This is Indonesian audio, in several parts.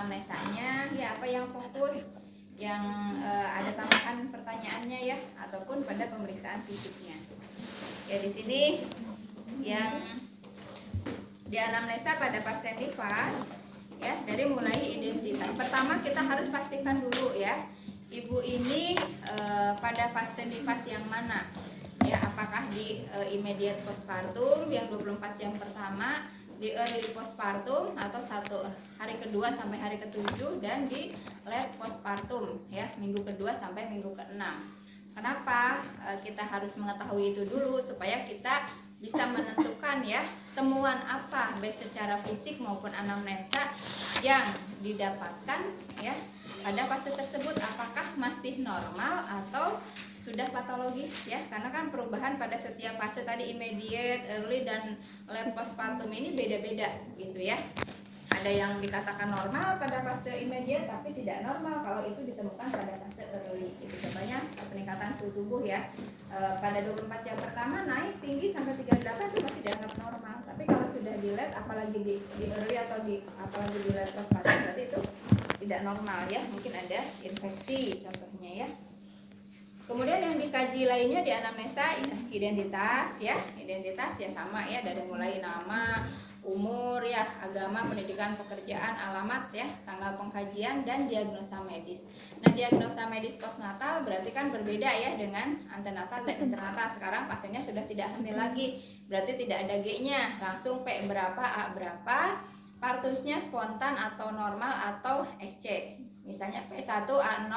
anamnesanya ya, apa yang fokus, yang ada tambahan pertanyaannya ya, ataupun pada pemeriksaan fisiknya. Ya di sini yang di anamnesa pada pasien nifas ya, dari mulai identitas. Pertama kita harus pastikan dulu ya, ibu ini pada fase nifas yang mana ya, apakah di immediate postpartum yang 24 jam pertama, di early postpartum atau hari kedua sampai hari ke-7, dan di late postpartum ya, minggu kedua sampai minggu ke-6. Kenapa kita harus mengetahui itu dulu, supaya kita bisa menentukan ya temuan apa baik secara fisik maupun anamnesa yang didapatkan ya pada fase tersebut, apakah masih normal atau sudah patologis ya, karena kan perubahan pada setiap fase tadi, immediate, early, dan late postpartum ini beda-beda gitu ya. Ada yang dikatakan normal pada fase immediate tapi tidak normal kalau itu ditemukan pada fase early. Itu contohnya peningkatan suhu tubuh ya, pada 24 jam pertama naik tinggi sampai 38 itu masih dianggap normal. Tapi kalau sudah di late, apalagi di early atau apalagi di late postpartum, berarti itu tidak normal ya, mungkin ada infeksi contohnya ya. Kemudian yang dikaji lainnya di anamnesa identitas ya. Identitas ya sama ya, dari mulai nama, umur ya, agama, pendidikan, pekerjaan, alamat ya, tanggal pengkajian, dan diagnosa medis. Nah, diagnosa medis postnatal berarti kan berbeda ya dengan antenatal dan internatal. Sekarang pasiennya sudah tidak hamil lagi, berarti tidak ada G-nya, langsung P berapa, A berapa, partusnya spontan atau normal atau SC. Misalnya P1A0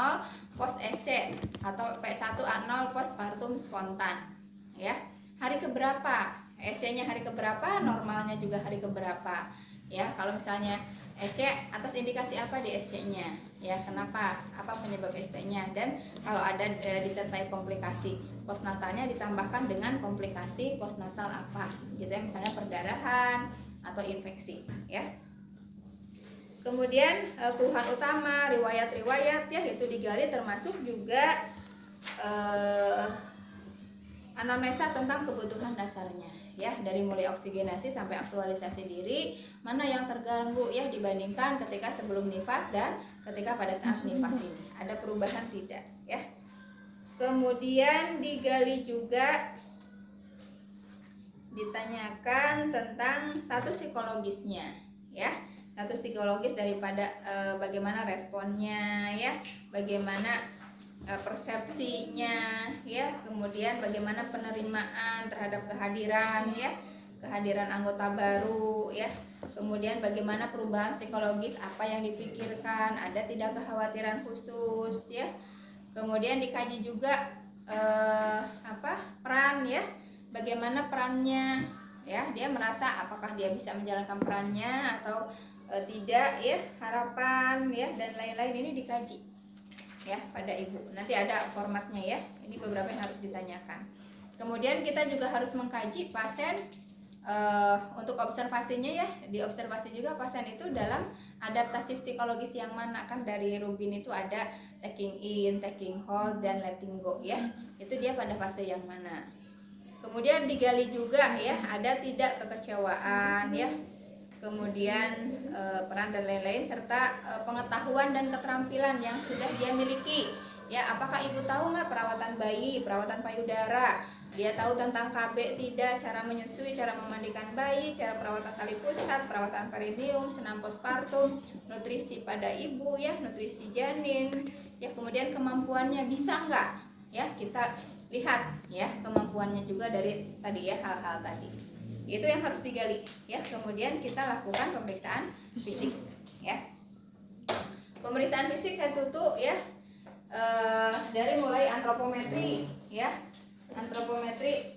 post SC atau P1A0 postpartum spontan ya. Hari keberapa? SC-nya hari keberapa, normalnya juga hari keberapa ya. Kalau misalnya SC, atas indikasi apa di SC-nya ya, kenapa, apa penyebab SC-nya, dan kalau ada disertai komplikasi postnatalnya ditambahkan dengan komplikasi postnatal apa gitu ya, misalnya perdarahan atau infeksi ya. Kemudian keluhan utama, riwayat-riwayat ya, itu digali, termasuk juga anamnesa tentang kebutuhan dasarnya ya, dari mulai oksigenasi sampai aktualisasi diri, mana yang terganggu ya dibandingkan ketika sebelum nifas dan ketika pada saat nifas ini, ada perubahan tidak ya. Kemudian digali juga, ditanyakan tentang satu psikologisnya ya, satu psikologis daripada bagaimana responnya ya, bagaimana persepsinya ya, kemudian bagaimana penerimaan terhadap kehadiran ya, kehadiran anggota baru ya, kemudian bagaimana perubahan psikologis, apa yang dipikirkan, ada tidak kekhawatiran khusus ya. Kemudian dikaji juga peran ya, bagaimana perannya ya, dia merasa apakah dia bisa menjalankan perannya atau tidak ya, harapan ya, dan lain-lain, ini dikaji ya pada ibu. Nanti ada formatnya ya, ini beberapa yang harus ditanyakan. Kemudian kita juga harus mengkaji pasien untuk observasinya ya, diobservasi juga pasien itu dalam adaptasi psikologis yang mana, kan dari Rubin itu ada taking in, taking hold, dan letting go ya, itu dia pada fase yang mana. Kemudian digali juga ya, ada tidak kekecewaan ya, kemudian peran dan lain-lain, serta pengetahuan dan keterampilan yang sudah dia miliki ya. Apakah ibu tahu nggak perawatan bayi, perawatan payudara, dia tahu tentang KB tidak, cara menyusui, cara memandikan bayi, cara perawatan tali pusat, perawatan perineum, senam postpartum, nutrisi pada ibu ya, nutrisi janin ya, kemudian kemampuannya bisa nggak ya, kita lihat ya kemampuannya juga dari tadi ya, hal-hal tadi itu yang harus digali ya. Kemudian kita lakukan pemeriksaan fisik ya. Pemeriksaan fisik head to toe ya, dari mulai antropometri ya, antropometri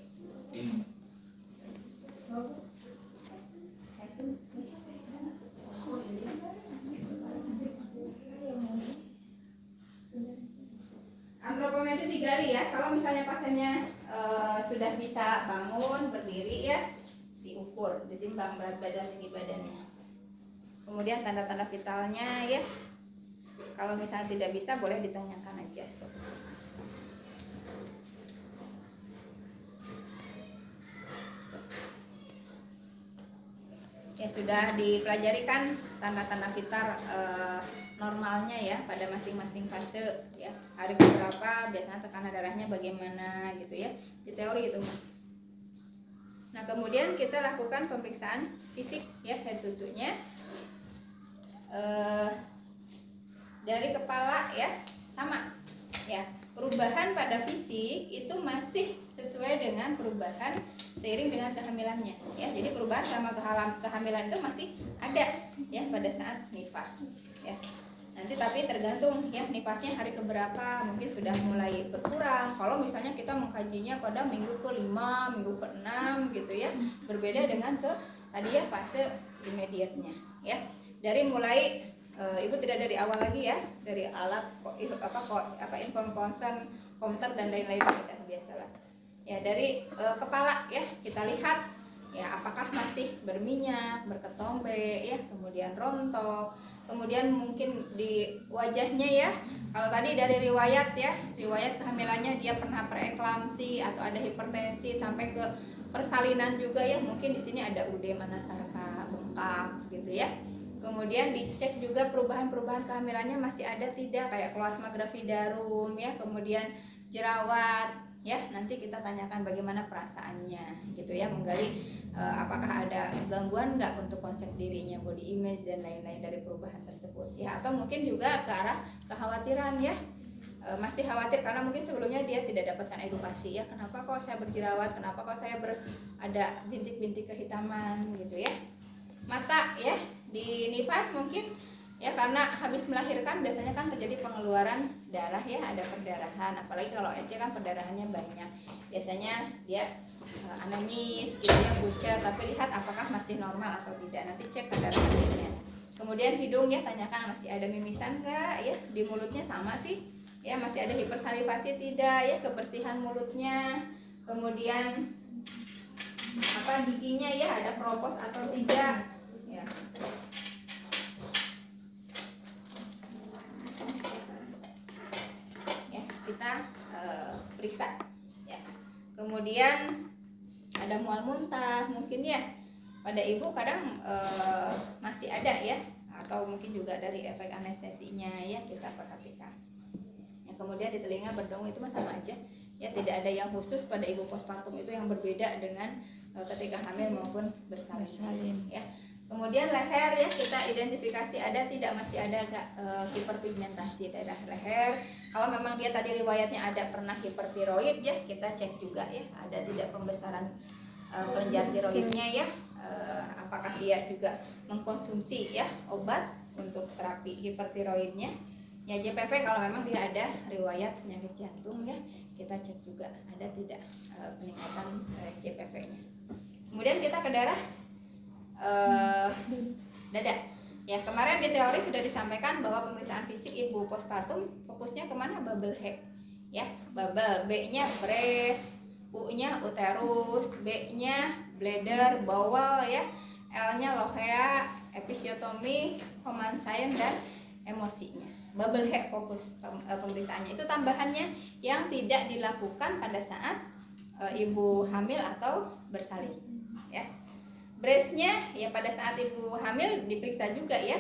antropometri digali ya. Kalau misalnya pasiennya sudah bisa bangun, berdiri ya, diukur, ditimbang berat badan, tinggi badannya. Kemudian tanda-tanda vitalnya ya, kalau misalnya tidak bisa boleh ditanyakan aja. Ya sudah dipelajari kan tanda-tanda vital normalnya ya pada masing-masing fase ya. Hari keberapa biasanya tekanan darahnya bagaimana gitu ya. Di teori itu mah. Nah, kemudian kita lakukan pemeriksaan fisik ya head to toe-nya. Dari kepala ya sama ya. Perubahan pada fisik itu masih sesuai dengan perubahan seiring dengan kehamilannya ya. Jadi perubahan sama kehamilan itu masih ada ya pada saat nifas ya. Nanti tapi tergantung ya nifasnya hari keberapa, mungkin sudah mulai berkurang. Kalau misalnya kita mengkajinya pada minggu ke-5, minggu ke-6 gitu ya. Berbeda dengan ke tadi ya fase immediate-nya ya. Dari mulai ibu tidak dari awal lagi ya, dari alat inform consent, komputer dan lain-lain sudah biasalah. Ya dari kepala ya kita lihat ya apakah masih berminyak, berketombe ya, kemudian rontok, kemudian mungkin di wajahnya ya. Kalau tadi dari riwayat ya, riwayat kehamilannya dia pernah preeklamsi atau ada hipertensi sampai ke persalinan juga ya, mungkin di sini ada udema nasarka, bengkak gitu ya. Kemudian dicek juga perubahan-perubahan kehamilannya masih ada tidak, kayak plasma gravidarum ya, kemudian jerawat ya. Nanti kita tanyakan bagaimana perasaannya gitu ya, menggali apakah ada gangguan nggak untuk konsep dirinya, body image dan lain-lain dari perubahan tersebut ya. Atau mungkin juga ke arah kekhawatiran ya, masih khawatir karena mungkin sebelumnya dia tidak dapatkan edukasi ya, kenapa kok saya berjerawat, kenapa kok saya ada bintik-bintik kehitaman gitu ya. Mata ya, di nifas mungkin ya karena habis melahirkan biasanya kan terjadi pengeluaran darah ya, ada perdarahan, apalagi kalau SC kan perdarahannya banyak, biasanya dia anemis gitu ya, pucat, tapi lihat apakah masih normal atau tidak, nanti cek kadar airnya. Kemudian hidung ya, tanyakan masih ada mimisan enggak ya, di mulutnya sama sih ya, masih ada hipersalivasi tidak ya, kebersihan mulutnya. Kemudian giginya ya, ada kropos atau tidak ya. Ya kita periksa ya. Kemudian ada mual muntah mungkin ya, pada ibu kadang masih ada ya, atau mungkin juga dari efek anestesinya ya, kita perhatikan ya. Kemudian di telinga berdengung itu sama aja ya, tidak ada yang khusus pada ibu postpartum itu yang berbeda dengan ketika hamil maupun bersalin ya. Kemudian leher ya, kita identifikasi ada tidak, masih ada enggak hiperpigmentasi daerah leher. Kalau memang dia tadi riwayatnya ada pernah hipertiroid ya, kita cek juga ya, ada tidak pembesaran kelenjar tiroidnya ya, apakah dia juga mengkonsumsi ya obat untuk terapi hipertiroidnya ya. JPV kalau memang dia ada riwayat penyakit jantung ya, kita cek juga ada tidak peningkatan JPV-nya. Kemudian kita ke darah dada ya. Kemarin di teori sudah disampaikan bahwa pemeriksaan fisik ibu postpartum fokusnya kemana? Bubble head ya, bubble, B-nya breast, U-nya uterus, B-nya bladder, bowel ya, L-nya lohea, episiotomi, command science dan emosinya. Bubble head fokus pemeriksaannya. Itu tambahannya yang tidak dilakukan pada saat ibu hamil atau bersalin ya. Breastnya ya pada saat ibu hamil diperiksa juga ya,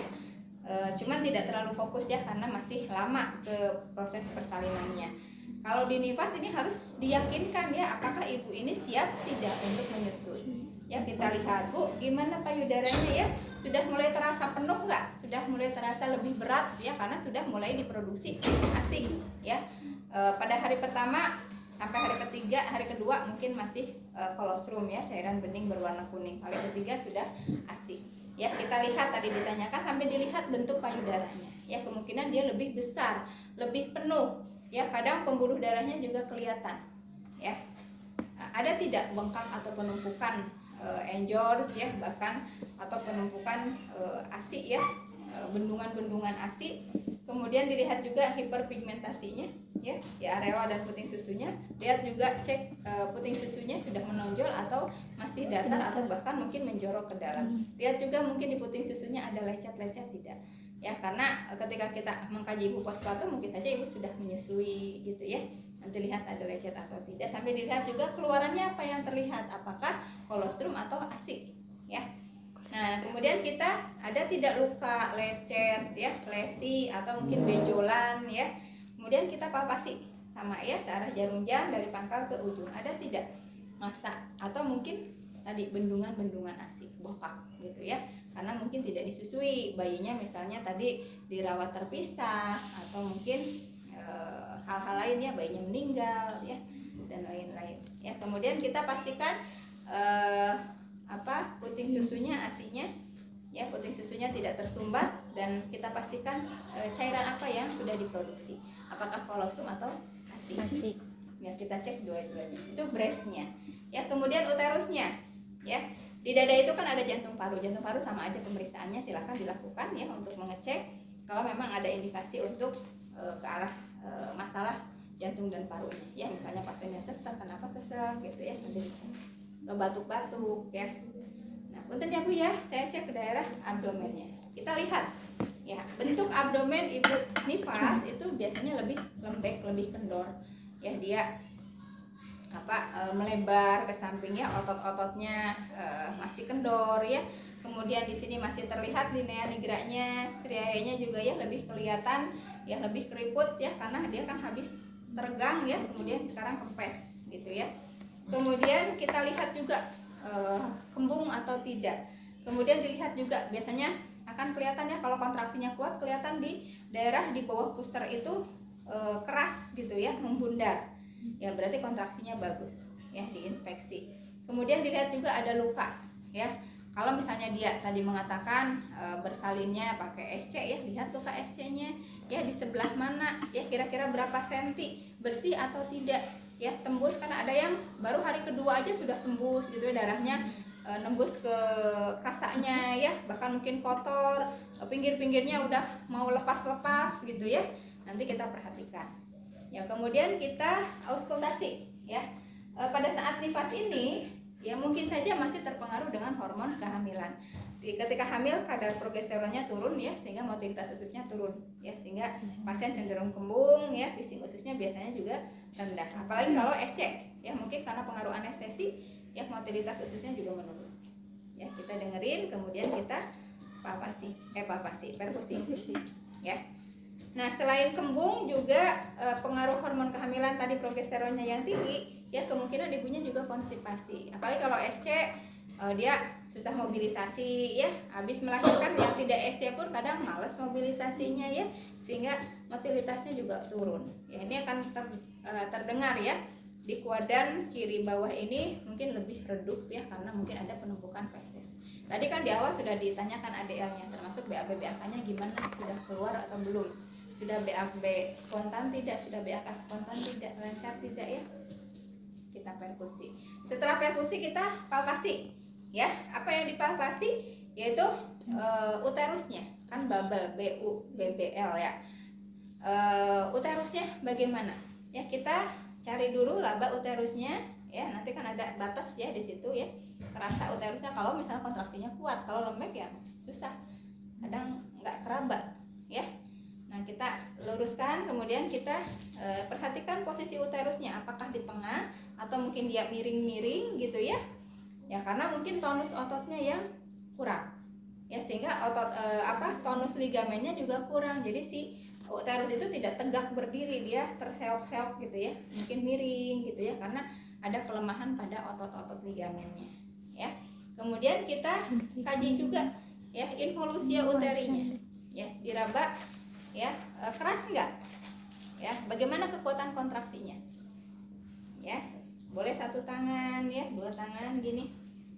cuman tidak terlalu fokus ya karena masih lama ke proses persalinannya. Kalau di nifas ini harus diyakinkan ya, apakah ibu ini siap tidak untuk menyusui ya. Kita lihat, Bu, gimana payudaranya ya, sudah mulai terasa penuh nggak, sudah mulai terasa lebih berat ya, karena sudah mulai diproduksi ASI ya. Pada hari pertama sampai hari ketiga, hari kedua mungkin masih kolostrum ya, cairan bening berwarna kuning. Hari ketiga sudah ASI ya. Kita lihat tadi ditanyakan sampai dilihat bentuk payudaranya ya, kemungkinan dia lebih besar, lebih penuh ya. Kadang pembuluh darahnya juga kelihatan ya. Ada tidak bengkak atau penumpukan engorge ya, bahkan atau penumpukan ASI ya, bendungan-bendungan ASI. Kemudian dilihat juga hiperpigmentasinya ya, di areola dan puting susunya. Lihat juga cek puting susunya sudah menonjol atau masih datar atau bahkan mungkin menjorok ke dalam. Lihat juga mungkin di puting susunya ada lecet-lecet tidak ya, karena ketika kita mengkaji ibu postpartum mungkin saja ibu sudah menyusui gitu ya. Nanti lihat ada lecet atau tidak, sampai dilihat juga keluarannya apa yang terlihat, apakah kolostrum atau ASI ya. Nah, kemudian kita ada tidak luka, lecet ya, lesi atau mungkin benjolan ya. Kemudian kita palpasi sama ya, searah jarum jam dari pangkal ke ujung. Ada tidak masa atau mungkin tadi bendungan-bendungan ASI, bokak gitu ya. Karena mungkin tidak disusui, bayinya misalnya tadi dirawat terpisah atau mungkin hal-hal lain ya, bayinya meninggal ya dan lain-lain ya. Kemudian kita pastikan puting susunya, ASI-nya ya, puting susunya tidak tersumbat, dan kita pastikan cairan apa yang sudah diproduksi, apakah kolostrum atau ASI. Ya, kita cek dua-duanya. Itu breastnya ya. Kemudian uterusnya ya, di dada itu kan ada jantung paru sama aja pemeriksaannya, silahkan dilakukan ya untuk mengecek kalau memang ada indikasi untuk ke arah masalah jantung dan parunya ya, misalnya pasiennya sesek, kenapa sesek gitu ya, nanti dicek, atau batuk-batuk ya. Nah, punten ya Bu ya, saya cek ke daerah abdomennya. Kita lihat ya, bentuk abdomen ibu nifas itu biasanya lebih lembek, lebih kendor ya, dia melebar ke samping ya, otot-ototnya masih kendor ya. Kemudian di sini masih terlihat linea nigranya, striae-nya juga ya lebih kelihatan ya, lebih keriput ya, karena dia kan habis tergang ya, kemudian sekarang kempes gitu ya. Kemudian kita lihat juga kembung atau tidak. Kemudian dilihat juga biasanya akan kelihatan ya, kalau kontraksinya kuat kelihatan di daerah di bawah puster itu keras gitu ya, membundar ya, berarti kontraksinya bagus ya, diinspeksi. Kemudian dilihat juga ada luka ya, kalau misalnya dia tadi mengatakan bersalinnya pakai SC ya, lihat luka SC-nya ya, di sebelah mana ya, kira-kira berapa senti, bersih atau tidak ya, tembus, karena ada yang baru hari kedua aja sudah tembus gitu ya, darahnya nembus ke kasanya ya, bahkan mungkin kotor, pinggir-pinggirnya udah mau lepas-lepas gitu ya, nanti kita perhatikan ya. Kemudian kita auskultasi ya, pada saat nifas ini ya mungkin saja masih terpengaruh dengan hormon kehamilan. Ketika hamil kadar progesteronnya turun ya, sehingga motilitas ususnya turun ya, sehingga pasien cenderung kembung ya, bising ususnya biasanya juga rendah. Apalagi kalau SC ya, mungkin karena pengaruh anestesi ya, motilitas ususnya juga menurun ya. Kita dengerin, kemudian kita perkusi ya. Nah, selain kembung juga pengaruh hormon kehamilan tadi, progesteronnya yang tinggi ya, kemungkinan ibunya juga konstipasi. Apalagi kalau SC dia susah mobilisasi ya, habis melahirkan yang tidak SC pun kadang males mobilisasinya ya, sehingga motilitasnya juga turun ya. Ini akan terdengar ya, di kuadran kiri bawah ini mungkin lebih redup ya, karena mungkin ada penumpukan feses. Tadi kan di awal sudah ditanyakan ADL-nya, termasuk BAB BAK-nya gimana, sudah keluar atau belum, sudah BAB spontan tidak, sudah BAK spontan tidak, lancar tidak ya. Kita perkusi. Setelah perkusi kita palpasi ya. Apa yang dipalpasi? Yaitu uterusnya, kan bubble, BUBBL ya. Uterusnya bagaimana ya, kita cari dulu laba uterusnya ya, nanti kan ada batas ya di situ ya, kerasa uterusnya kalau misalnya kontraksinya kuat. Kalau lembek ya susah, kadang nggak keraba ya. Nah, kita luruskan, kemudian kita perhatikan posisi uterusnya, apakah di tengah atau mungkin dia miring-miring gitu ya. Ya, karena mungkin tonus ototnya yang kurang ya, sehingga tonus ligamennya juga kurang. Jadi si uterus itu tidak tegak berdiri, dia terseok-seok gitu ya, mungkin miring gitu ya, karena ada kelemahan pada otot-otot ligamennya ya. Kemudian kita kaji juga ya involusia uterinya ya, diraba ya, keras enggak ya, bagaimana kekuatan kontraksinya ya, boleh satu tangan ya, dua tangan gini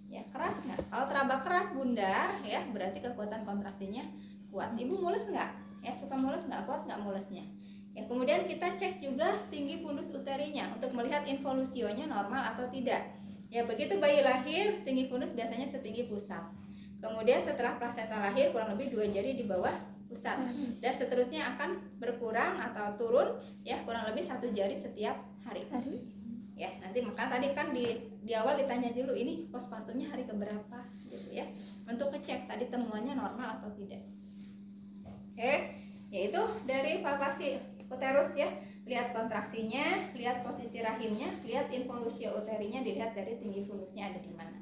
ya, keras enggak. Kalau teraba keras bundar ya, berarti kekuatan kontraksinya kuat. Ibu mules enggak ya, suka mules enggak, kuat enggak mulesnya ya. Kemudian kita cek juga tinggi fundus uterinya untuk melihat involusionya normal atau tidak ya. Begitu bayi lahir, tinggi fundus biasanya setinggi pusat. Kemudian setelah plasenta lahir kurang lebih 2 jari di bawah pusat, dan seterusnya akan berkurang atau turun ya, kurang lebih 1 jari setiap hari ya. Nanti maka tadi kan di awal ditanya dulu ini postpartumnya hari keberapa gitu ya, untuk ngecek tadi temuannya normal atau tidak. Oke, yaitu dari palpasi uterus ya, lihat kontraksinya, lihat posisi rahimnya, lihat involusia uterinya, dilihat dari tinggi fundusnya ada di mana.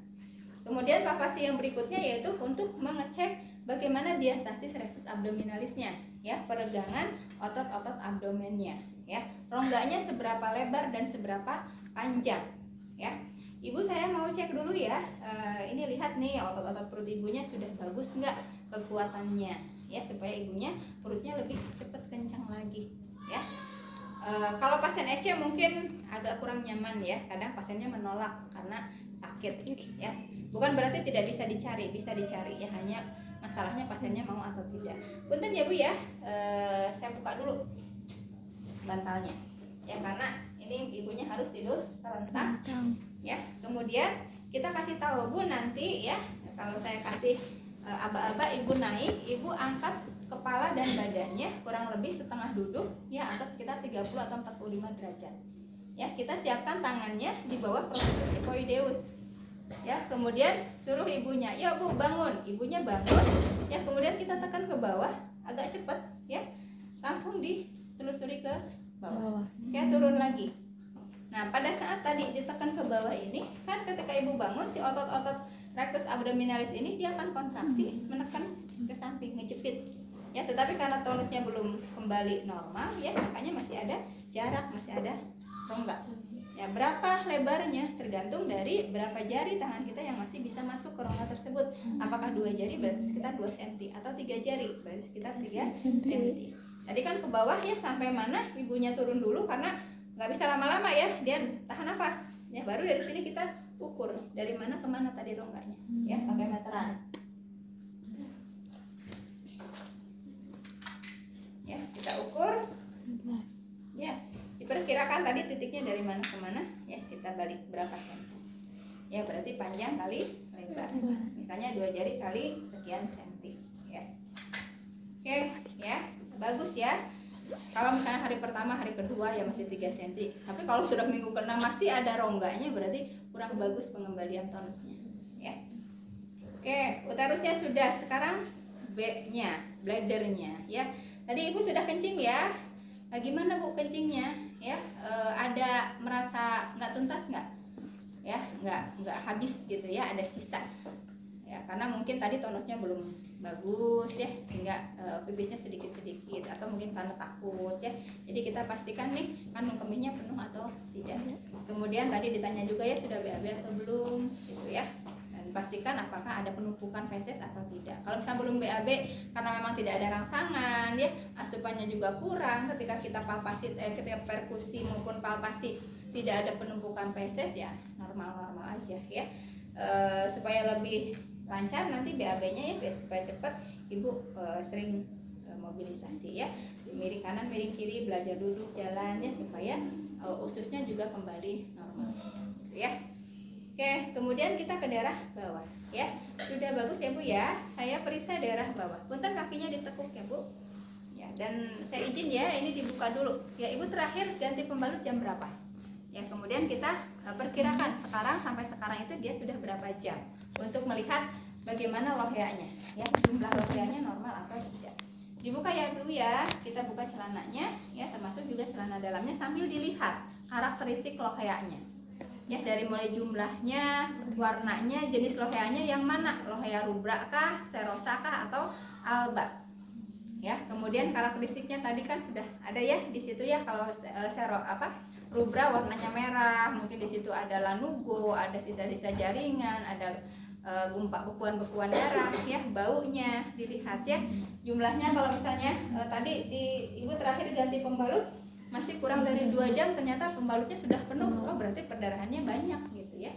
Kemudian palpasi yang berikutnya yaitu untuk mengecek bagaimana diastasis rectus abdominalisnya, ya, peregangan otot-otot abdomennya, ya, rongganya seberapa lebar dan seberapa panjang, ya. Ibu, saya mau cek dulu ya, ini lihat nih otot-otot perut ibunya sudah bagus nggak kekuatannya, ya, supaya ibunya perutnya lebih cepat kencang lagi, ya. Kalau pasien SC mungkin agak kurang nyaman ya, kadang pasiennya menolak karena sakit, ya. Bukan berarti tidak bisa dicari ya, hanya masalahnya pasiennya mau atau tidak. Punten ya Bu ya, saya buka dulu bantalnya, ya, karena ini ibunya harus tidur terlentang, ya. Kemudian kita kasih tahu Bu nanti ya, kalau saya kasih aba-aba ibu naik, ibu angkat kepala dan badannya kurang lebih setengah duduk, ya, atau sekitar 30 atau 45 derajat. Ya, kita siapkan tangannya di bawah protusus sifoideus. Ya, kemudian suruh ibunya, ya Bu bangun, ibunya bangun, ya, kemudian kita tekan ke bawah agak cepat, ya, langsung ditelusuri ke bawah, ya, turun lagi. Nah, pada saat tadi ditekan ke bawah ini, kan ketika ibu bangun si otot-otot rectus abdominalis ini dia akan kontraksi menekan ke samping, ngejepit, ya, tetapi karena tonusnya belum kembali normal, ya, makanya masih ada jarak, masih ada rongga. Ya, berapa lebarnya tergantung dari berapa jari tangan kita yang masih bisa masuk ke rongga tersebut. Apakah 2 jari berarti sekitar 2 cm atau 3 jari berarti sekitar 3 cm. Tadi kan ke bawah ya, sampai mana ibunya turun dulu karena nggak bisa lama-lama ya, dia tahan nafas. Ya, baru dari sini kita ukur dari mana ke mana tadi rongganya, ya, pakai meteran. Ya, kita ukur. Ya, diperkirakan tadi titiknya dari mana ke mana, ya, kita balik berapa senti. Ya, berarti panjang kali lebar. Misalnya 2 jari kali sekian senti, ya. Oke, ya. Bagus ya. Kalau misalnya hari pertama, hari kedua ya masih 3 cm. Tapi kalau sudah minggu ke-6 masih ada rongganya, berarti kurang bagus pengembalian tonusnya, ya. Oke, uterusnya sudah, sekarang B-nya, bladdernya, ya. Tadi ibu sudah kencing ya. Nah, gimana Bu kencingnya? Ya, ada merasa nggak tuntas nggak? Ya, nggak habis gitu ya, ada sisa. Ya, karena mungkin tadi tonusnya belum bagus ya, sehingga pipisnya sedikit-sedikit, atau mungkin karena takut ya. Jadi kita pastikan nih kandung kemihnya penuh atau tidak. Kemudian tadi ditanya juga ya, sudah BAB atau belum gitu ya. Dan pastikan apakah ada penumpukan feses atau tidak. Kalau misalnya belum BAB karena memang tidak ada rangsangan ya, asupannya juga kurang, ketika kita palpasi ketika perkusi maupun palpasi tidak ada penumpukan feses, ya normal-normal aja ya. Supaya lebih lancar nanti BAB-nya ya, supaya cepat ibu sering mobilisasi ya, miring kanan miring kiri, belajar duduk jalannya supaya ususnya juga kembali normal ya. Oke, kemudian kita ke daerah bawah ya. Sudah bagus ya Bu ya, saya periksa daerah bawah. Punten kakinya ditekuk ya Bu ya, dan saya izin ya ini dibuka dulu ya. Ibu terakhir ganti pembalut jam berapa ya? Kemudian kita perkirakan sekarang sampai sekarang itu dia sudah berapa jam, untuk melihat bagaimana loheanya ya, jumlah loheanya normal atau tidak. Dibuka ya dulu ya, kita buka celananya ya, termasuk juga celana dalamnya, sambil dilihat karakteristik loheanya ya, dari mulai jumlahnya, warnanya, jenis loheanya yang mana, lohea rubra kah, serosa kah, atau alba ya. Kemudian karakteristiknya tadi kan sudah ada ya di situ ya. Kalau rubra warnanya merah, mungkin di situ ada lanugo, ada sisa-sisa jaringan, ada gumpak bekuan-bekuan darah ya. Baunya dilihat ya, jumlahnya kalau misalnya tadi ibu terakhir ganti pembalut masih kurang dari 2 jam, ternyata pembalutnya sudah penuh, oh berarti perdarahannya banyak gitu ya.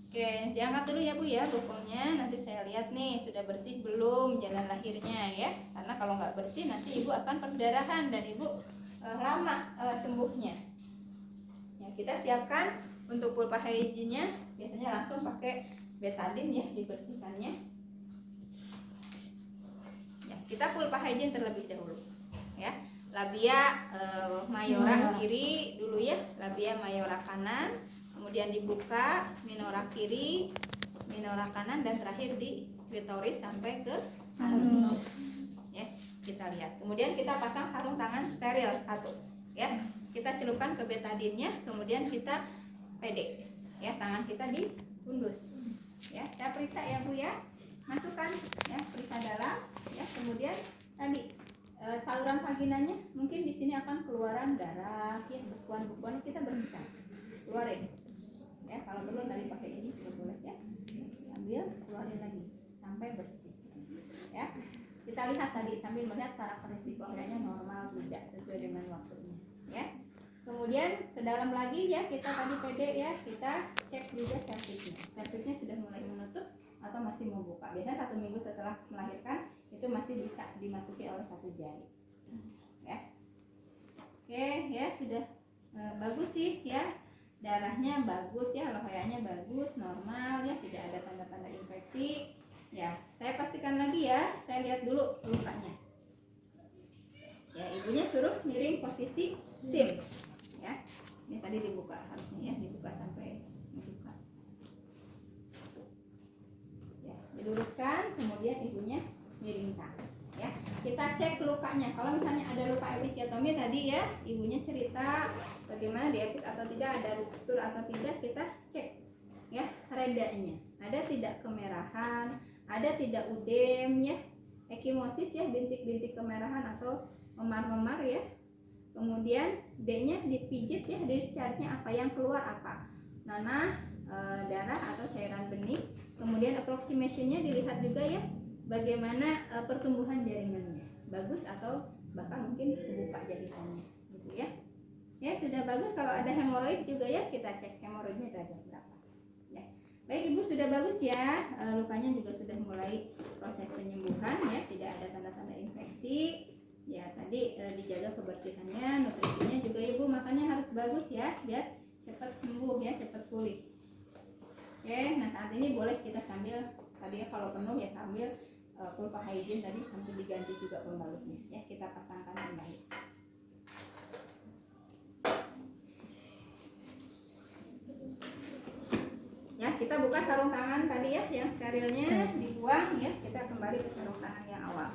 Oke, diangkat dulu ya Bu ya bokongnya, nanti saya lihat nih sudah bersih belum jalan lahirnya ya, karena kalau nggak bersih nanti ibu akan perdarahan dan ibu lama sembuhnya ya. Kita siapkan untuk pulpa hygiene-nya, biasanya langsung pakai betadine ya, dibersihkannya ya. Kita pulpa hygiene terlebih dahulu ya. Labia mayora kiri dulu ya, labia mayora kanan, kemudian dibuka minora kiri, minora kanan, dan terakhir di klitoris sampai ke anus ya. Kita lihat, kemudian kita pasang sarung tangan steril satu ya, kita celupkan ke betadinnya, kemudian kita pede ya, tangan kita dipundus Ya, saya periksa ya Bu ya. Masukkan ya, periksa dalam ya. Kemudian tadi saluran vaginanya mungkin di sini akan keluaran darah ya, bekuan-bekuan kita bersihkan. Keluarin. Ya, kalau perlu tadi pakai ini juga boleh ya. Ambil, keluarin lagi sampai bersih. Ya. Kita lihat tadi sambil melihat karakteristik loheanya normal tidak sesuai dengan waktunya ya. Kemudian ke dalam lagi ya, kita tadi pede ya, kita cek juga cervixnya. Cervixnya sudah mulai menutup atau masih membuka. Biasanya 1 minggu setelah melahirkan itu masih bisa dimasuki oleh 1 jari. Ya. Oke, ya sudah bagus sih ya. Darahnya bagus ya, loheanya bagus, normal ya, tidak ada tanda-tanda infeksi. Ya, saya pastikan lagi ya, saya lihat dulu lukanya. Ya, ibunya suruh miring posisi SIM. Ya, ini tadi dibuka harusnya ya, dibuka sampai membuka. Ya, diluruskan, kemudian ibunya miringkan. Ya, kita cek lukanya. Kalau misalnya ada luka episiotomi tadi ya, ibunya cerita bagaimana di epis atau tidak, ada ruptur atau tidak, kita cek ya redanya. Ada tidak kemerahan, ada tidak udem ya, ekimosis ya, bintik-bintik kemerahan atau memar-memar ya. Kemudian D-nya dipijit ya, discharge-nya apa yang keluar apa, nanah, darah atau cairan bening. Kemudian approximation-nya dilihat juga ya, bagaimana pertumbuhan jaringannya, bagus atau bahkan mungkin kebuka jahitannya gitu ya. Ya sudah bagus. Kalau ada hemoroid juga ya, kita cek hemoroidnya derajat berapa ya. Baik Ibu, sudah bagus ya, lukanya juga sudah mulai proses penyembuhan ya, tidak ada tanda-tanda infeksi ya. Tadi dijaga kebersihannya, nutrisinya juga Ibu makannya harus bagus ya, biar cepat sembuh ya, cepat pulih. Oke, nah saat ini boleh kita sambil tadi ya, kalau penuh ya sambil pulpa hygiene tadi sambil diganti juga pembalutnya ya, kita pasangkan kembali. Ya, kita buka sarung tangan tadi ya, yang sterilnya dibuang ya, kita kembali ke sarung tangan yang awal.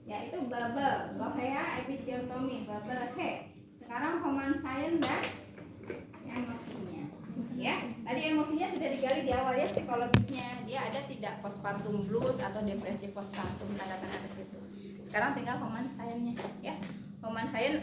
Ya, itu bubble, lohea episiotomi, bubble he. Sekarang Homan Science dan emosinya. Ya, tadi emosinya sudah digali di awal ya, psikologisnya. Dia ada tidak postpartum blues atau depresi postpartum, tanda-tanda ke situ. Sekarang tinggal Homan Science-nya ya. Homan Science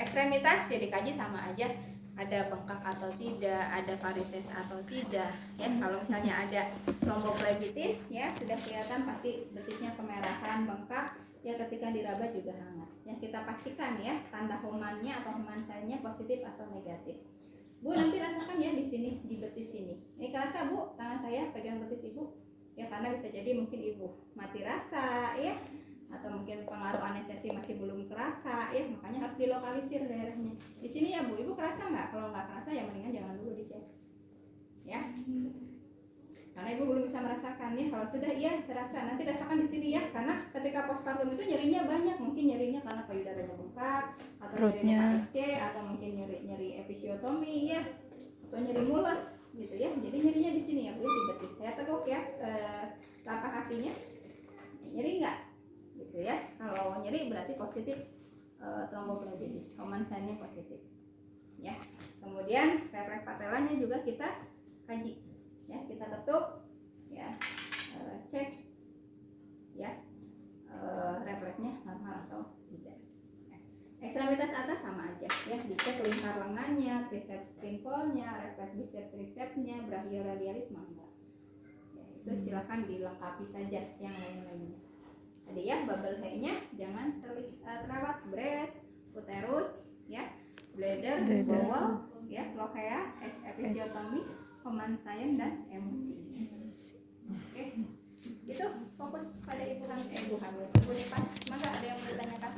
ekstremitas ya dikaji sama aja, ada bengkak atau tidak, ada varises atau tidak ya. Kalau misalnya ada tromboflebitis ya, sudah kelihatan pasti betisnya kemerahan, bengkak ya, ketika diraba juga hangat ya. Kita pastikan ya tanda Homan-nya atau Homan Science-nya positif atau negatif. Bu, nanti rasakan ya di sini, di betis sini. Ini kerasa Bu, tangan saya pegang betis Ibu ya, karena bisa jadi mungkin Ibu mati rasa ya, atau mungkin pengaruh anestesi masih belum kerasa ya, makanya harus dilokalisir daerahnya. Di sini ya Bu, Ibu kerasa nggak? Kalau nggak kerasa ya mendingan jangan dulu dicek ya, karena Ibu belum bisa merasakan ya. Kalau sudah iya terasa, nanti rasakan di sini ya, karena ketika postpartum itu nyerinya banyak, mungkin nyerinya karena payudaranya bengkak atau nyeri KSC atau mungkin nyeri episiotomi ya, atau nyeri mules gitu ya. Jadi nyerinya di sini ya Bu, di betis. Saya teguk ya telapak kakinya, nyeri nggak? Gitu ya. Kalau nyeri berarti positif tromboflebitis, Homan Science-nya positif ya. Kemudian refleks patelanya juga kita kaji ya, kita ketuk ya, cek ya refleksnya normal atau tidak ya. Ekstremitas atas sama aja ya, dicek lingkar lengannya, triceps spinfolnya, refleks bicep tricepsnya, brachioradialis enggak ya, itu silakan dilengkapi saja yang lain-lainnya. Tadi ya, bubble hair-nya jangan terawat, breast, uterus ya, bladder, bowel ya, lohea, episiotomi, Homan Science dan emosi. Oke, itu fokus pada ibu hamil. Ibu Nipas, maka ada yang mau ditanyakan?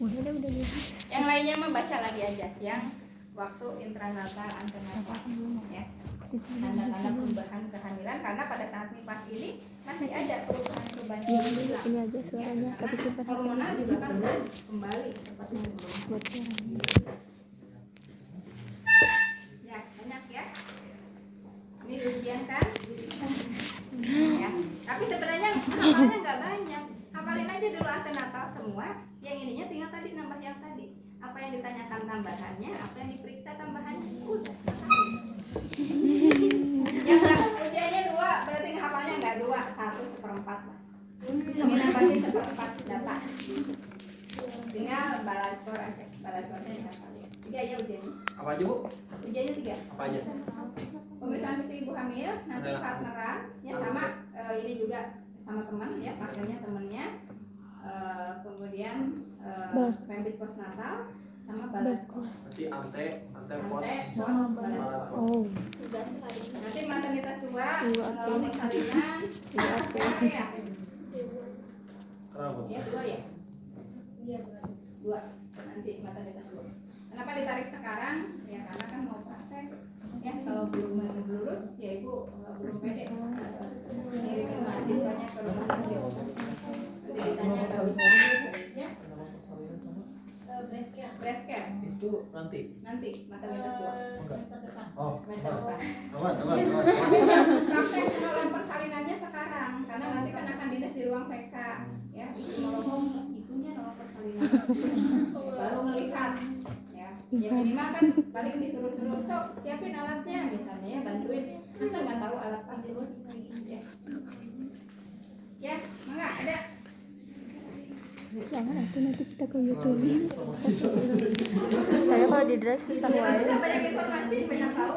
Udah. Yang lainnya membaca lagi aja, yang waktu intranatal, antenatal ya, tanda-tanda perubahan kehamilan, karena pada saat Nipas ini masih ada perubahan ini aja suaranya, tapi simpan hormonal juga kan kembali seperti sebelumnya. Ya, banyak ya. Ini ujian kan? Ya. Tapi sebenarnya hafalnya nggak banyak. Hafalin aja dulu antenatal semua. Yang ininya tinggal tadi nambah yang tadi. apa yang ditanyakan tambahannya, apa yang diperiksa tambahannya. Udah. Yang ujiannya 2, berarti hafalnya nggak 2, 1/4 lah. Ini nambahin 1/4 data. Tinggal balas skor aja, balas skornya dihafal. 3 ya ujiannya. Apa aja Bu? Ujiannya 3. Apa aja? Pemeriksaan fisik ibu hamil, nanti partneran, ya sama ini juga sama teman ya, partnernya temennya. Kemudian pembis postnatal sama balas skor. Nanti ante pos. Balas skor. Oh. Nanti maternitas 2, nolong persalinan. Ya. Kenapa? Ya 2 ya. Iya 2. Nanti maternitas 2. Kenapa ditarik sekarang? Ya karena kan mau praktek. Ya kalau belum lulus ya ibu belum pede. Ngirimin mahasiswanya ke rumah sakit. Nanti ditanya kalau bisa ya. Breast care. Itu nanti. Nanti maternitas 2. Oh, Semester depan. aman. Praktek nolong persalinannya sekarang karena nanti kan akan dinas di ruang PK ya, itu nolong itunya nolong persalinan baru melihat ya minimal kan paling disuruh-suruh sok siapin alatnya misalnya ya, bantuin masa nggak tahu alat apa terus ya mangga ada. Jangan nanti kita ke YouTube. Saya kalau di drive susah Ya, wae. sudah banyak informasi banyak tahu.